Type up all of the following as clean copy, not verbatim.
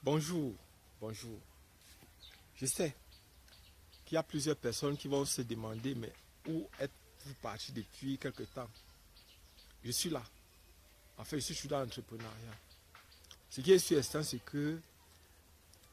Bonjour, bonjour. Je sais qu'il y a plusieurs personnes qui vont se demander, mais où êtes-vous parti depuis quelque temps? Je suis là. En fait, je suis dans l'entrepreneuriat. Ce qui est sûr et certain, c'est que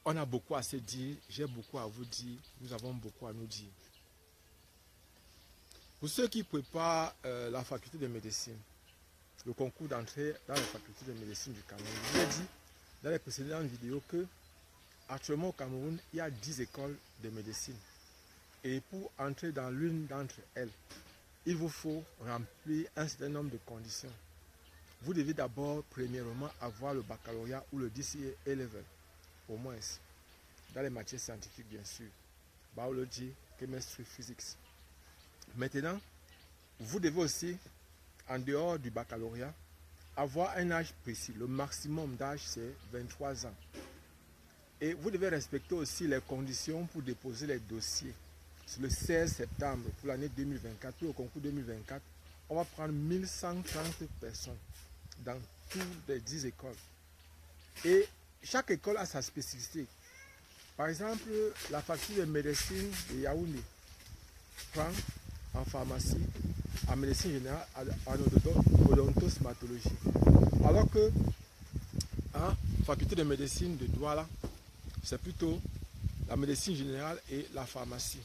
on a beaucoup à se dire, j'ai beaucoup à vous dire, nous avons beaucoup à nous dire. Pour ceux qui préparent la faculté de médecine, le concours d'entrée dans la faculté de médecine du Cameroun, je vous ai dit dans les précédentes vidéos que actuellement au Cameroun, il y a 10 écoles de médecine. Et pour entrer dans l'une d'entre elles, il vous faut remplir un certain nombre de conditions. Vous devez d'abord, premièrement, avoir le baccalauréat ou le DCA level, au moins, dans les matières scientifiques, bien sûr. Biology, chemistry, physics. Maintenant, vous devez aussi, en dehors du baccalauréat, avoir un âge précis. Le maximum d'âge, c'est 23 ans. Et vous devez respecter aussi les conditions pour déposer les dossiers. C'est le 16 septembre pour l'année 2024, pour le concours 2024. On va prendre 1130 personnes dans toutes les 10 écoles. Et chaque école a sa spécificité. Par exemple, la faculté de médecine de Yaoundé prend en pharmacie, en médecine générale, en odontostomatologie. Alors que la faculté de médecine de Douala, c'est plutôt la médecine générale et la pharmacie.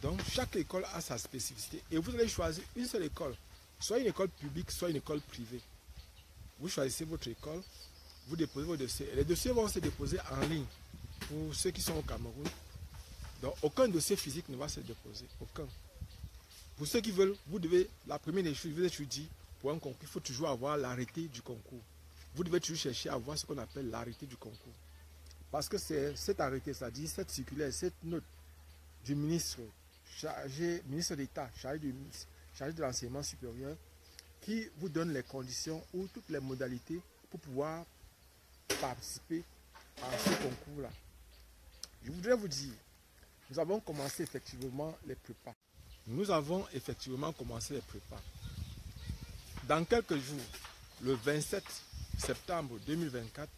Donc chaque école a sa spécificité et vous allez choisir une seule école, soit une école publique, soit une école privée. Vous choisissez votre école, vous déposez vos dossiers. Et les dossiers vont se déposer en ligne pour ceux qui sont au Cameroun. Donc aucun dossier physique ne va se déposer, aucun. Pour ceux qui veulent, vous devez, la première des choses, vous étudiez pour un concours, il faut toujours avoir l'arrêté du concours. Vous devez toujours chercher à avoir ce qu'on appelle l'arrêté du concours. Parce que c'est cet arrêté, c'est-à-dire cette circulaire, cette note du ministre d'État, chargé de l'enseignement supérieur, qui vous donne les conditions ou toutes les modalités pour pouvoir participer à ce concours-là. Je voudrais vous dire, nous avons commencé effectivement les prépas. Nous avons effectivement commencé les prépas. Dans quelques jours, le 27 septembre 2024,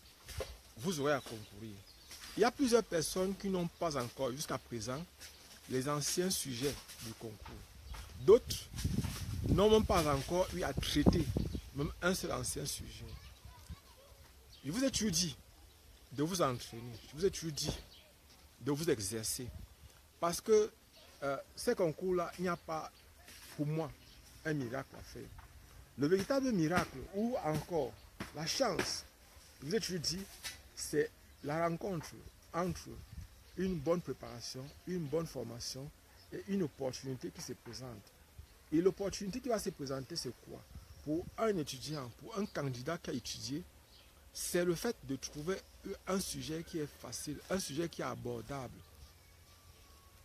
vous aurez à concourir. Il y a plusieurs personnes qui n'ont pas encore, jusqu'à présent, les anciens sujets du concours. D'autres n'ont même pas encore eu à traiter même un seul ancien sujet. Je vous ai toujours dit de vous entraîner, je vous ai toujours dit de vous exercer. Parce que ces concours-là, il n'y a pas, pour moi, un miracle à faire. Le véritable miracle, ou encore la chance, je vous ai toujours dit, c'est la rencontre entre une bonne préparation, une bonne formation et une opportunité qui se présente. Et l'opportunité qui va se présenter, c'est quoi? Pour un étudiant, pour un candidat qui a étudié, c'est le fait de trouver un sujet qui est facile, un sujet qui est abordable.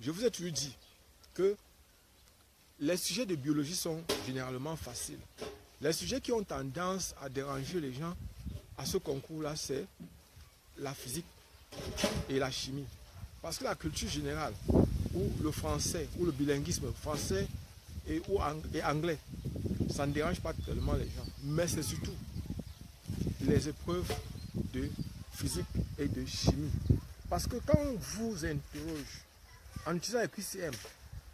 Je vous ai toujours dit que les sujets de biologie sont généralement faciles. Les sujets qui ont tendance à déranger les gens à ce concours-là, c'est la physique et la chimie. Parce que la culture générale, ou le français, ou le bilinguisme français et anglais, ça ne dérange pas tellement les gens. Mais c'est surtout les épreuves de physique et de chimie. Parce que quand on vous interroge en utilisant les QCM,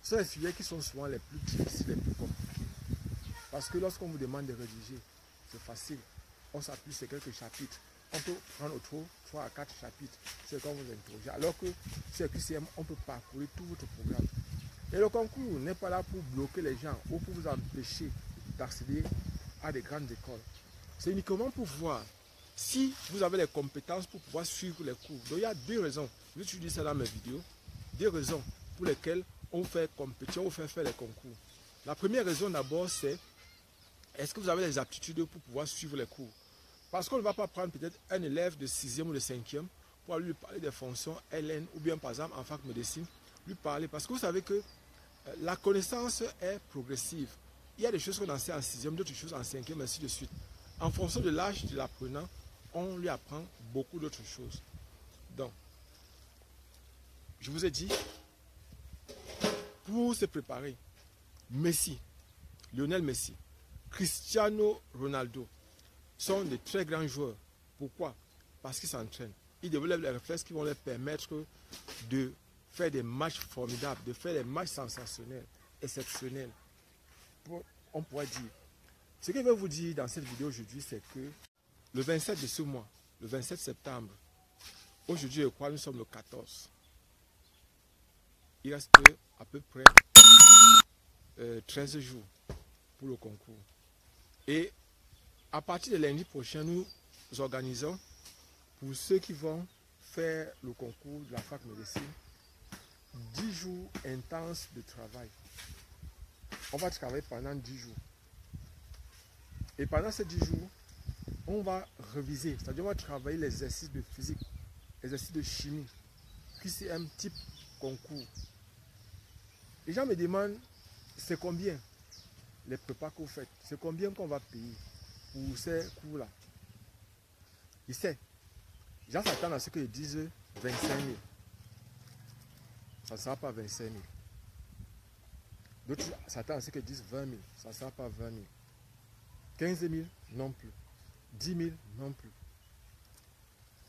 ce sont les sujets qui sont souvent les plus difficiles, les plus compliqués. Parce que lorsqu'on vous demande de rédiger, c'est facile. On s'appuie sur quelques chapitres. On peut prendre autour 3 à 4 chapitres, c'est quand vous interrogez. Alors que sur QCM, on peut parcourir tout votre programme. Et le concours n'est pas là pour bloquer les gens ou pour vous empêcher d'accéder à des grandes écoles. C'est uniquement pour voir si vous avez les compétences pour pouvoir suivre les cours. Donc il y a deux raisons. Je vais utiliser ça dans mes vidéos. Deux raisons pour lesquelles on fait compétition, on fait faire les concours. La première raison d'abord, c'est est-ce que vous avez les aptitudes pour pouvoir suivre les cours? Parce qu'on ne va pas prendre peut-être un élève de 6e ou de 5e pour lui parler des fonctions LN ou bien par exemple en fac médecine, lui parler. Parce que vous savez que la connaissance est progressive. Il y a des choses qu'on enseigne en 6e, d'autres choses en 5e, ainsi de suite. En fonction de l'âge de l'apprenant, on lui apprend beaucoup d'autres choses. Donc, je vous ai dit, pour se préparer, Messi, Lionel Messi, Cristiano Ronaldo sont de très grands joueurs. Pourquoi? Parce qu'ils s'entraînent. ils développent les réflexes qui vont leur permettre de faire des matchs formidables, de faire des matchs sensationnels, exceptionnels. On pourrait dire. Ce que je vais vous dire dans cette vidéo aujourd'hui, c'est que le 27 de ce mois, le 27 septembre, aujourd'hui, je crois, nous sommes le 14. Il reste à peu près 13 jours pour le concours. Et à partir de lundi prochain, nous organisons pour ceux qui vont faire le concours de la fac médecine 10 jours intenses de travail. On va travailler pendant 10 jours. Et pendant ces 10 jours, on va réviser, c'est-à-dire on va travailler les exercices de physique, les exercices de chimie, QCM type concours. Les gens me demandent, c'est combien les prépas que vous faites, c'est combien qu'on va payer pour ces cours-là. Je sais, les gens s'attendent à ce qu'ils disent 25 000. Ça ne sera pas 25 000. D'autres s'attendent à ce qu'ils disent 20 000. Ça ne sera pas 20 000. 15 000 non plus. 10 000 non plus.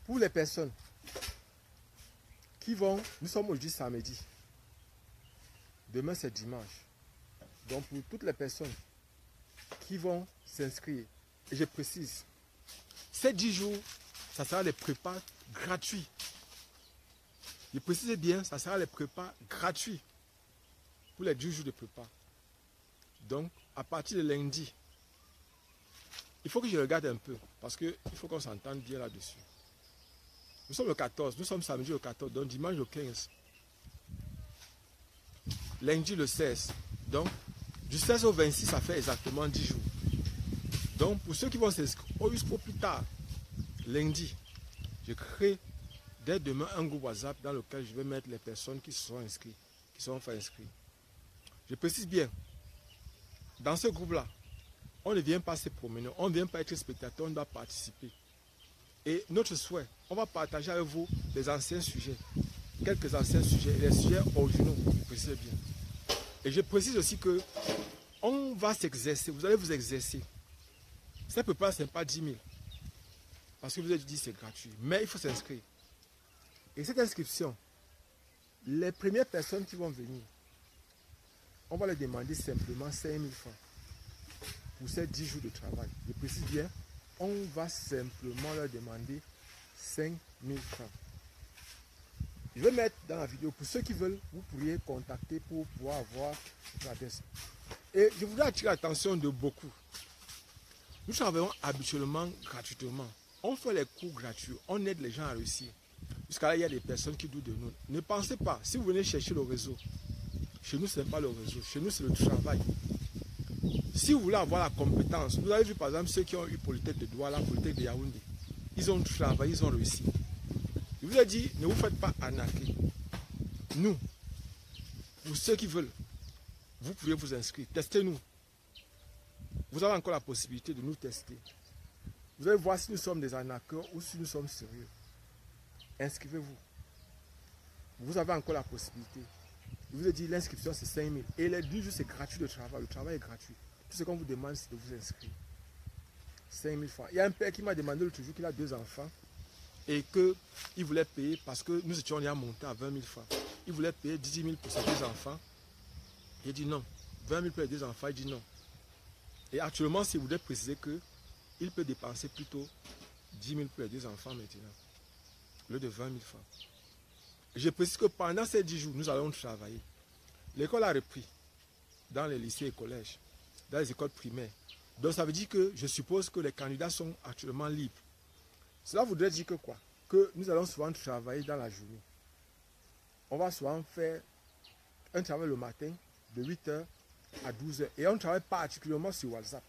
Pour les personnes qui vont, nous sommes aujourd'hui samedi. Demain c'est dimanche. Donc pour toutes les personnes qui vont s'inscrire, et je précise, ces 10 jours, ça sera les prépas gratuits. Je précise bien, ça sera les prépas gratuits pour les 10 jours de prépa. Donc, à partir de lundi, il faut que je regarde un peu, parce qu'il faut qu'on s'entende bien là-dessus. Nous sommes le 14, nous sommes samedi le 14, donc dimanche le 15. Lundi le 16. Donc, du 16 au 26, ça fait exactement 10 jours. Donc, pour ceux qui vont s'inscrire au plus tard, lundi, je crée dès demain un groupe WhatsApp dans lequel je vais mettre les personnes qui se sont inscrites, qui seront fait inscrits. Je précise bien, dans ce groupe-là, on ne vient pas se promener, on ne vient pas être spectateur, on doit participer. Et notre souhait, on va partager avec vous les anciens sujets, quelques anciens sujets, les sujets originaux, je précise bien. Et je précise aussi que on va s'exercer, vous allez vous exercer. Ça ne peut pas, ce n'est pas 10 000. Parce que vous avez dit c'est gratuit, mais il faut s'inscrire. Et cette inscription, les premières personnes qui vont venir, on va leur demander simplement 5 000 francs pour ces 10 jours de travail. Je précise bien, on va simplement leur demander 5 000 francs. Je vais mettre dans la vidéo, pour ceux qui veulent, vous pourriez contacter pour pouvoir avoir l'adresse. Et je voudrais attirer l'attention de beaucoup. Nous travaillons habituellement gratuitement. On fait les cours gratuits, on aide les gens à réussir. Jusqu'à là, il y a des personnes qui doutent de nous. Ne pensez pas, si vous venez chercher le réseau, chez nous, ce n'est pas le réseau, chez nous, c'est le travail. Si vous voulez avoir la compétence, vous avez vu par exemple ceux qui ont eu Polytechnique de Douala, Polytechnique de Yaoundé, ils ont travaillé, ils ont réussi. Je vous ai dit, ne vous faites pas arnaquer. Nous, pour ceux qui veulent, vous pouvez vous inscrire, testez-nous. Vous avez encore la possibilité de nous tester. Vous allez voir si nous sommes des arnaqueurs ou si nous sommes sérieux. Inscrivez-vous. Vous avez encore la possibilité. Je vous ai dit, l'inscription c'est 5 000. Et les 10 jours c'est gratuit de travail. Le travail est gratuit. Tout ce qu'on vous demande c'est de vous inscrire. 5 000 francs. Il y a un père qui m'a demandé l'autre jour qu'il a 2 enfants et qu'il voulait payer parce que nous étions déjà montés à 20 000 francs. Il voulait payer 10 000 pour ses 2 enfants. Il dit non. 20 000 pour les 2 enfants, il dit non. Et actuellement, si vous voulez préciser qu'il peut dépenser plutôt 10 000 pour les 2 enfants maintenant, au lieu de 20 000 francs. Je précise que pendant ces 10 jours, nous allons travailler. L'école a repris dans les lycées et collèges, dans les écoles primaires. Donc ça veut dire que je suppose que les candidats sont actuellement libres. Cela voudrait dire que quoi? Que nous allons souvent travailler dans la journée. On va souvent faire un travail le matin de 8 h à 12 h. Et on travaille particulièrement sur WhatsApp.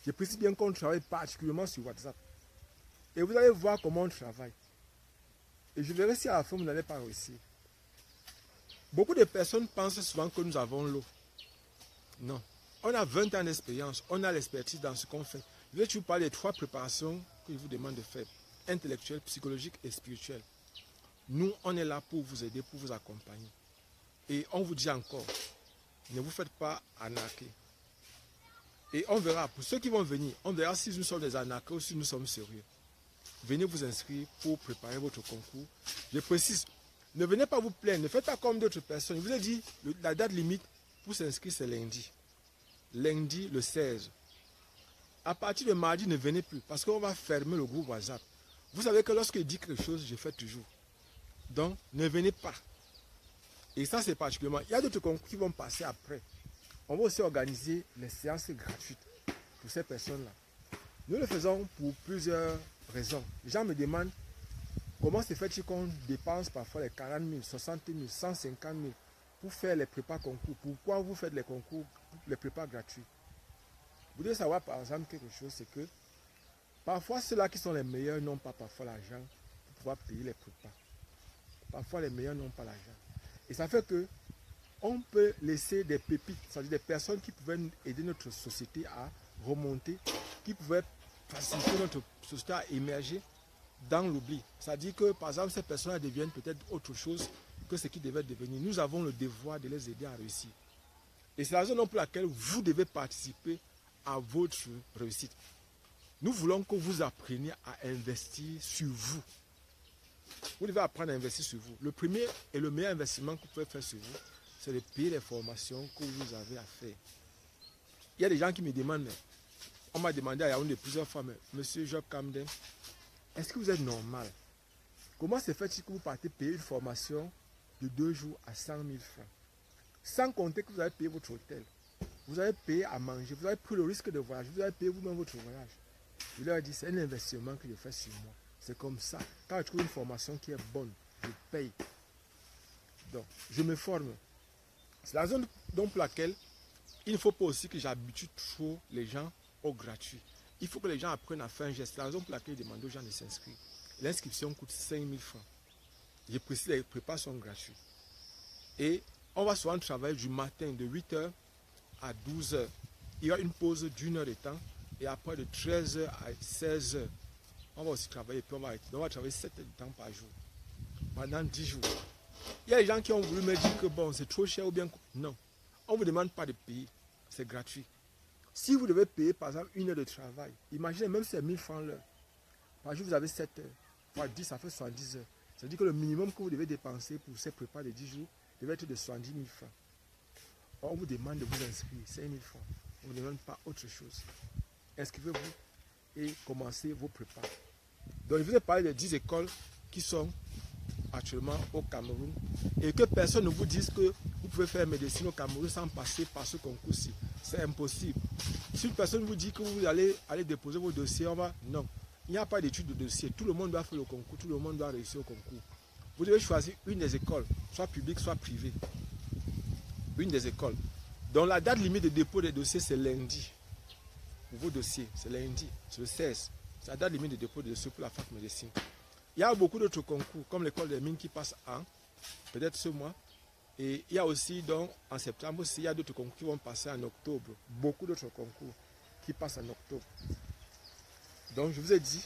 Je précise bien qu'on travaille particulièrement sur WhatsApp. Et vous allez voir comment on travaille. Et je verrai si à la fin vous n'allez pas réussir. Beaucoup de personnes pensent souvent que nous avons l'eau. Non. On a 20 ans d'expérience. On a l'expertise dans ce qu'on fait. Je vais toujours parler des 3 préparations que je vous demande de faire. Intellectuelle, psychologique et spirituelle. Nous, on est là pour vous aider, pour vous accompagner. Et on vous dit encore, ne vous faites pas arnaquer. Et on verra, pour ceux qui vont venir, on verra si nous sommes des arnaqueurs ou si nous sommes sérieux. venez vous inscrire pour préparer votre concours. Je précise, ne venez pas vous plaindre, ne faites pas comme d'autres personnes. Je vous ai dit, la date limite pour s'inscrire, c'est lundi. Lundi, le 16. À partir de mardi, ne venez plus, parce qu'on va fermer le groupe WhatsApp. Vous savez que lorsque je dis quelque chose, je fais toujours. Donc, ne venez pas. Et ça, c'est particulièrement... Il y a d'autres concours qui vont passer après. On va aussi organiser les séances gratuites pour ces personnes-là. Nous le faisons pour plusieurs raisons. Les gens me demandent comment se fait-il qu'on dépense parfois les 40 000, 60 000, 150 000 pour faire les prépas concours. Pourquoi vous faites les concours, les prépas gratuits? Vous devez savoir par exemple quelque chose, c'est que parfois ceux-là qui sont les meilleurs n'ont pas parfois l'argent pour pouvoir payer les prépas. Parfois les meilleurs n'ont pas l'argent. Et ça fait que on peut laisser des pépites, c'est-à-dire des personnes qui pouvaient aider notre société à remonter, qui pouvaient faciliter notre société à émerger dans l'oubli. C'est-à-dire que, par exemple, ces personnes deviennent peut-être autre chose que ce qu'ils devaient devenir. Nous avons le devoir de les aider à réussir. Et c'est la raison pour laquelle vous devez participer à votre réussite. Nous voulons que vous appreniez à investir sur vous. Vous devez apprendre à investir sur vous. Le premier et le meilleur investissement que vous pouvez faire sur vous, c'est de payer les formations que vous avez à faire. Il y a des gens qui me demandent, mais on m'a demandé à Yaoundé plusieurs fois, mais Monsieur Job Camden, est-ce que vous êtes normal? Comment se fait-il que vous partez payer une formation de 2 jours à 100 000 francs? Sans compter que vous avez payé votre hôtel, vous avez payé à manger, vous avez pris le risque de voyage, vous avez payé vous-même votre voyage. Je leur ai dit, c'est un investissement que je fais sur moi. C'est comme ça. Quand je trouve une formation qui est bonne, je paye. Donc, je me forme. C'est la raison donc pour laquelle il ne faut pas aussi que j'habitue trop les gens au gratuit. Il faut que les gens apprennent à faire un geste. C'est la raison pour laquelle je demande aux gens de s'inscrire. L'inscription coûte 5 000 francs. Je précise, les prépas sont gratuits. Et on va souvent travailler du matin de 8h à 12h. Il y a une pause d'1 heure de temps. Et après de 13h à 16h, on va aussi travailler. Et puis on va arrêter. Donc on va travailler 7 heures de temps par jour. Pendant 10 jours. Il y a des gens qui ont voulu me dire que bon, c'est trop cher ou bien... Non. On ne vous demande pas de payer. C'est gratuit. Si vous devez payer par exemple 1 heure de travail, imaginez même si c'est 1000 francs l'heure. Par jour, vous avez 7 heures. Fois 10, ça fait 70 heures. C'est-à-dire que le minimum que vous devez dépenser pour ces prépas de 10 jours devait être de 70 000 francs. On vous demande de vous inscrire, 5 000 francs. On ne vous demande pas autre chose. Inscrivez-vous et commencez vos prépas. Donc, je vous ai parlé de 10 écoles qui sont actuellement au Cameroun et que personne ne vous dise que vous pouvez faire médecine au Cameroun sans passer par ce concours-ci. C'est impossible. Si une personne vous dit que vous allez déposer vos dossiers, on va... Non. Il n'y a pas d'étude de dossier. Tout le monde doit faire le concours. Tout le monde doit réussir au concours. Vous devez choisir une des écoles, soit publique, soit privée. Une des écoles. Donc la date limite de dépôt des dossiers, c'est lundi. Pour vos dossiers, c'est lundi. C'est le 16. C'est la date limite de dépôt des dossiers pour la fac médecine. Il y a beaucoup d'autres concours, comme l'école des mines qui passe en, peut-être ce mois. Et il y a aussi, donc, en septembre aussi, il y a d'autres concours qui vont passer en octobre. Beaucoup d'autres concours qui passent en octobre. Donc, je vous ai dit,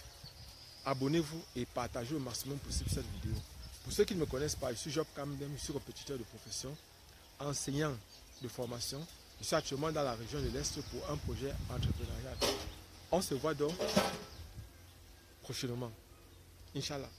abonnez-vous et partagez au maximum possible cette vidéo. Pour ceux qui ne me connaissent pas, je suis Job Camden, je suis répétiteur de profession, enseignant de formation. Je suis actuellement dans la région de l'Est pour un projet entrepreneurial. On se voit donc prochainement. Inch'Allah.